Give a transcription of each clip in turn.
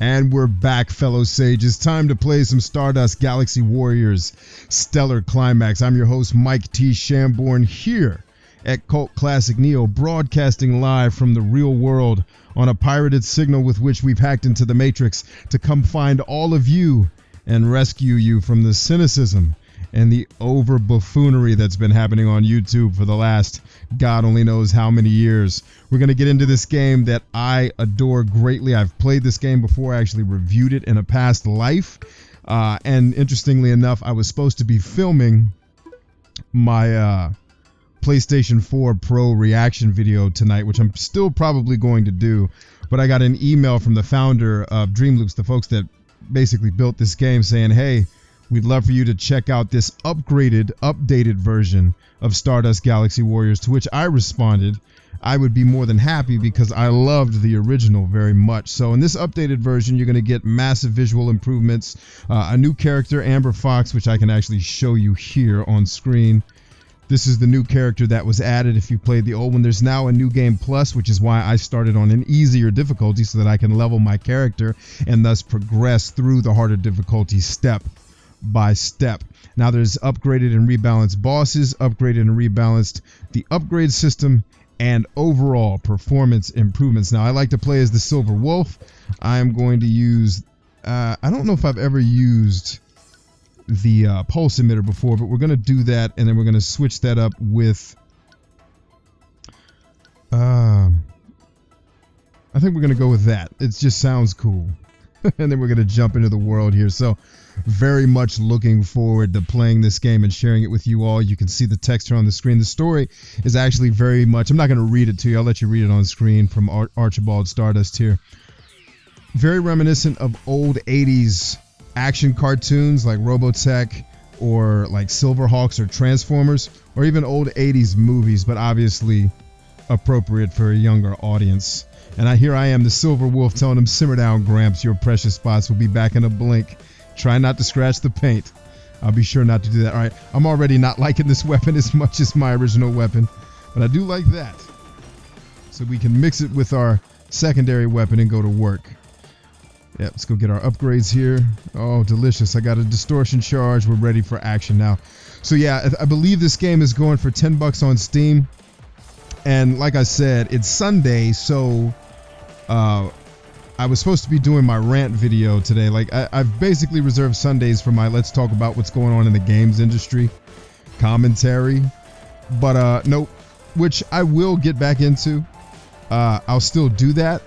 And we're back, fellow sages. Time to play some Stardust Galaxy Warriors Stellar Climax. I'm your host, Mike T. Shamborn, here at Cult Classic Neo, broadcasting live from the real world on a pirated signal with which we've hacked into the Matrix to come find all of you and rescue you from the cynicism and the over buffoonery that's been happening on YouTube for the last God only knows how many years. We're going to get into this game that I adore greatly. I've played this game before. I actually reviewed it in a past life. And interestingly enough, I was supposed to be filming my PlayStation 4 Pro reaction video tonight, which I'm still probably going to do. But I got an email from the founder of Dreamloops, the folks that basically built this game, saying, hey, we'd love for you to check out this updated version of Stardust Galaxy Warriors, to which I responded, I would be more than happy because I loved the original very much. So in this updated version, you're going to get massive visual improvements, a new character, Amber Fox, which I can actually show you here on screen. This is the new character that was added if you played the old one. There's now a new game plus, which is why I started on an easier difficulty so that I can level my character and thus progress through the harder difficulty step by step. Now there's upgraded and rebalanced bosses, upgraded and rebalanced the upgrade system, and overall performance improvements. Now I like to play as the Silver Wolf. I'm going to use, I don't know if I've ever used the pulse emitter before, but we're going to do that, and then we're going to switch that up with, I think we're going to go with that. It just sounds cool. And then we're going to jump into the world here. So very much looking forward to playing this game and sharing it with you all. You can see the text here on the screen. The story is actually very much, I'm not going to read it to you. I'll let you read it on screen from Archibald Stardust here. Very reminiscent of old 80s action cartoons like Robotech or like Silverhawks or Transformers, or even old 80s movies, but obviously appropriate for a younger audience. And here I am, the Silver Wolf, telling him, simmer down, Gramps, your precious spots will be back in a blink. Try not to scratch the paint. I'll be sure not to do that. All right, I'm already not liking this weapon as much as my original weapon, but I do like that. So we can mix it with our secondary weapon and go to work. Yeah, let's go get our upgrades here. Oh, delicious. I got a distortion charge. We're ready for action now. So yeah, I believe this game is going for $10 on Steam. And like I said, it's Sunday, so I was supposed to be doing my rant video today. Like I've basically reserved Sundays for my let's talk about what's going on in the games industry commentary. But nope, which I will get back into. I'll still do that.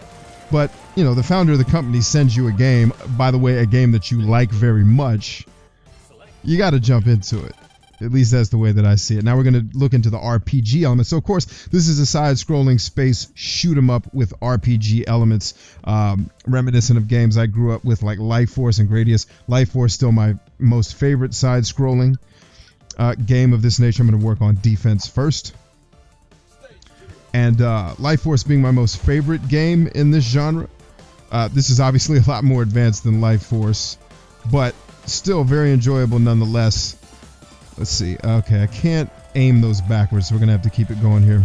But, you know, the founder of the company sends you a game, by the way, a game that you like very much. You got to jump into it. At least that's the way that I see it. Now we're going to look into the RPG elements. So, of course, this is a side-scrolling space shoot-'em-up with RPG elements, reminiscent of games I grew up with, like Life Force and Gradius. Life Force still my most favorite side-scrolling game of this nature. I'm going to work on defense first. And Life Force being my most favorite game in this genre. This is obviously a lot more advanced than Life Force, but still very enjoyable nonetheless. Let's see. Okay, I can't aim those backwards, so we're going to have to keep it going here.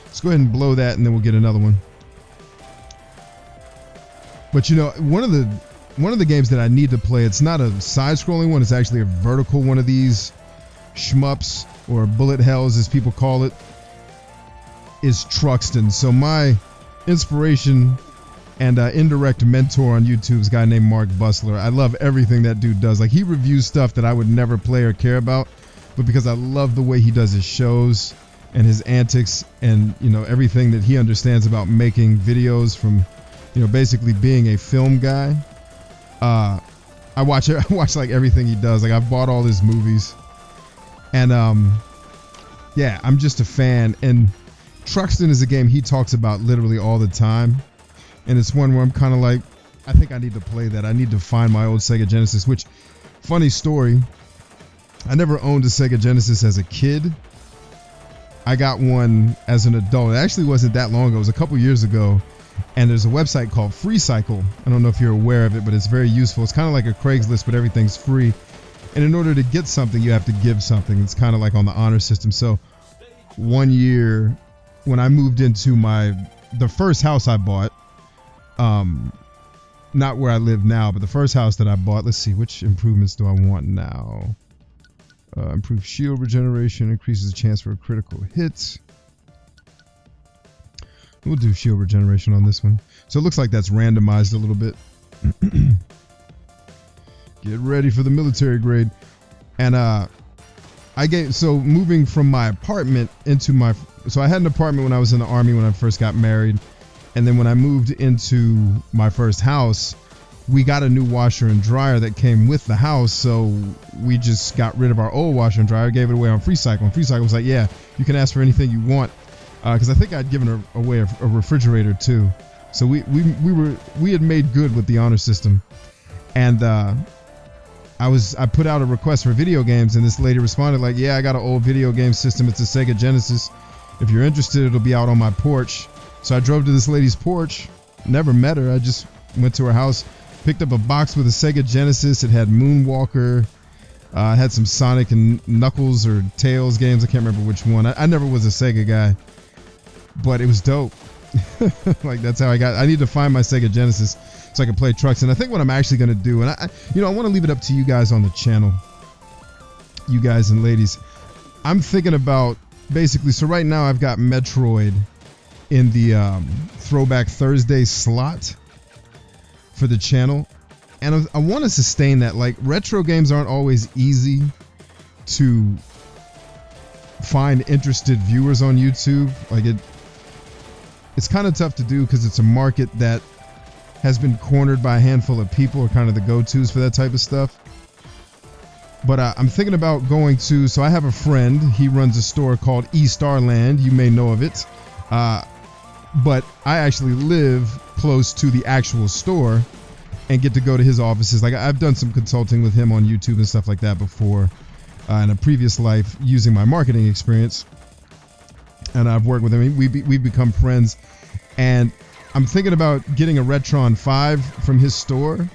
Let's go ahead and blow that, and then we'll get another one. But, you know, one of the games that I need to play, it's not a side-scrolling one. It's actually a vertical one of these shmups, or bullet hells as people call it, is Truxton. So my inspiration and indirect mentor on YouTube is a guy named Mark Busler. I love everything that dude does. Like, he reviews stuff that I would never play or care about, but because I love the way he does his shows and his antics and, you know, everything that he understands about making videos from, you know, basically being a film guy. I watch like everything he does. Like, I've bought all his movies, and yeah, I'm just a fan. And Truxton is a game he talks about literally all the time. And it's one where I'm kind of like, I think I need to play that. I need to find my old Sega Genesis, which, funny story, I never owned a Sega Genesis as a kid. I got one as an adult. It actually wasn't that long ago. It was a couple years ago. And there's a website called FreeCycle. I don't know if you're aware of it, but it's very useful. It's kind of like a Craigslist, but everything's free. And in order to get something, you have to give something. It's kind of like on the honor system. So one year when I moved into the first house I bought, not where I live now, but the first house that I bought. Let's see, which improvements do I want now? Improved shield regeneration, increases the chance for a critical hit. We'll do shield regeneration on this one. So it looks like that's randomized a little bit. Get ready for the military grade. And so moving from my apartment into so I had an apartment when I was in the Army when I first got married. And then when I moved into my first house, we got a new washer and dryer that came with the house. So we just got rid of our old washer and dryer, gave it away on FreeCycle. And FreeCycle was like, yeah, you can ask for anything you want. Because I think I'd given away a refrigerator too. So we had made good with the honor system. And I put out a request for video games, and this lady responded like, yeah, I got an old video game system. It's a Sega Genesis. If you're interested, it'll be out on my porch. So I drove to this lady's porch, never met her. I just went to her house, picked up a box with a Sega Genesis. It had Moonwalker, had some Sonic and Knuckles or Tails games. I can't remember which one. I never was a Sega guy, but it was dope. Like that's how I need to find my Sega Genesis so I can play trucks. And I think what I'm actually going to do, and I want to leave it up to you guys on the channel, you guys and ladies. I'm thinking about basically, so right now I've got Metroid in the Throwback Thursday slot for the channel, and I want to sustain that. Like, retro games aren't always easy to find interested viewers on YouTube. Like it's kind of tough to do because it's a market that has been cornered by a handful of people who are kind of the go-tos for that type of stuff. But I'm thinking about going to, so I have a friend, he runs a store called Starland, you may know of it. But I actually live close to the actual store and get to go to his offices. Like, I've done some consulting with him on YouTube and stuff like that before in a previous life using my marketing experience. And I've worked with him. We've become friends. And I'm thinking about getting a Retron 5 from his store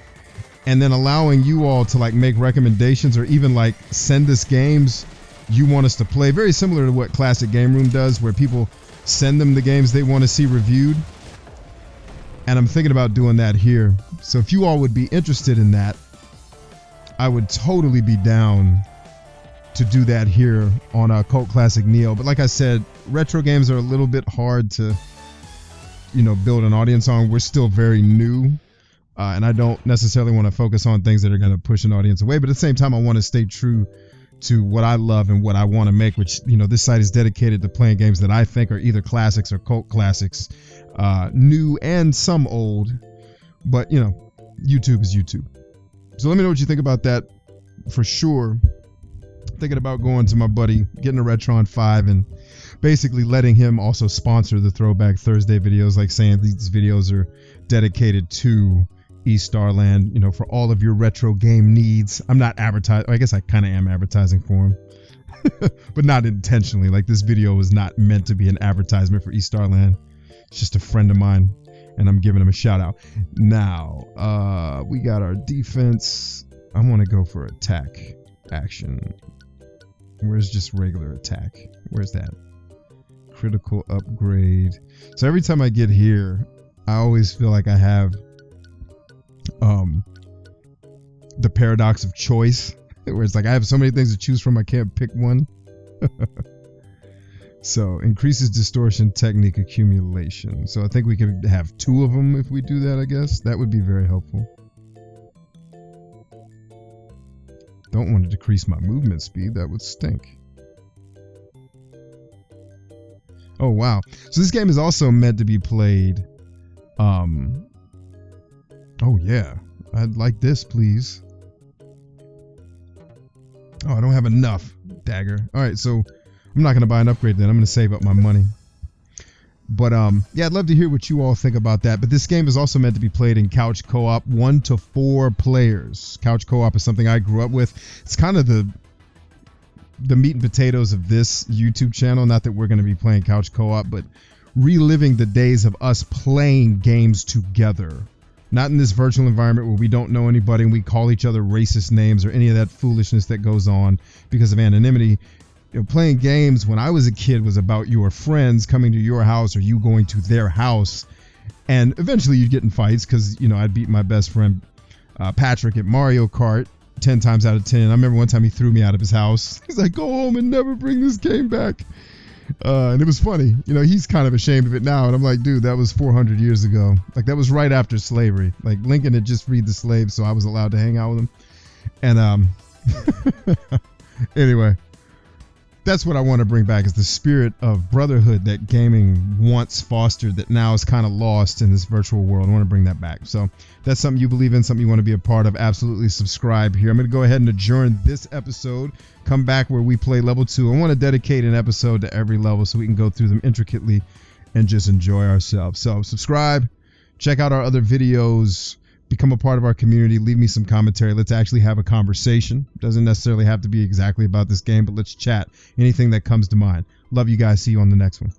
and then allowing you all to like make recommendations or even like send us games you want us to play. Very similar to what Classic Game Room does, where people send them the games they want to see reviewed. And I'm thinking about doing that here. So if you all would be interested in that, I would totally be down to do that here on Cult Classic Neo. But like I said, retro games are a little bit hard to, build an audience on. We're still very new. And I don't necessarily want to focus on things that are going to push an audience away. But at the same time, I want to stay true to what I love and what I want to make, which, this site is dedicated to playing games that I think are either classics or cult classics, new and some old, but YouTube is YouTube. So let me know what you think about that. For sure, thinking about going to my buddy, getting a Retron 5 and basically letting him also sponsor the Throwback Thursday videos, like saying these videos are dedicated to Starland, for all of your retro game needs. I'm not advertising. I guess I kind of am advertising for him, but not intentionally. Like, this video was not meant to be an advertisement for Starland. It's just a friend of mine, and I'm giving him a shout out. Now, we got our defense. I want to go for attack action. Where's just regular attack? Where's that? Critical upgrade. So every time I get here, I always feel like I have the paradox of choice, where it's like I have so many things to choose from, I can't pick one. So increases distortion technique accumulation. So I think we could have 2 of them if we do that. I guess that would be very helpful. Don't want to decrease my movement speed. That would stink. Oh wow. So this game is also meant to be played. Oh yeah. I'd like this, please. Oh, I don't have enough. Dagger. Alright, so I'm not going to buy an upgrade then. I'm going to save up my money. But yeah, I'd love to hear what you all think about that. But this game is also meant to be played in couch co-op, 1 to 4 players. Couch co-op is something I grew up with. It's kind of the meat and potatoes of this YouTube channel. Not that we're going to be playing couch co-op, but reliving the days of us playing games together. Not in this virtual environment where we don't know anybody and we call each other racist names or any of that foolishness that goes on because of anonymity. Playing games when I was a kid was about your friends coming to your house or you going to their house And eventually you'd get in fights because, you know, I'd beat my best friend Patrick at Mario Kart 10 times out of 10. I remember one time he threw me out of his house. He's like, go home and never bring this game back. And it was funny. You know, he's kind of ashamed of it now. And I'm like, dude, that was 400 years ago. Like, that was right after slavery. Like, Lincoln had just freed the slaves, so I was allowed to hang out with him. And anyway, that's what I want to bring back, is the spirit of brotherhood that gaming once fostered that now is kind of lost in this virtual world. I want to bring that back. So that's something you believe in, something you want to be a part of. Absolutely subscribe here. I'm going to go ahead and adjourn this episode. Come back where we play level 2. I want to dedicate an episode to every level so we can go through them intricately and just enjoy ourselves. So subscribe, check out our other videos, become a part of our community, leave me some commentary. Let's actually have a conversation. Doesn't necessarily have to be exactly about this game, but let's chat. Anything that comes to mind. Love you guys. See you on the next one.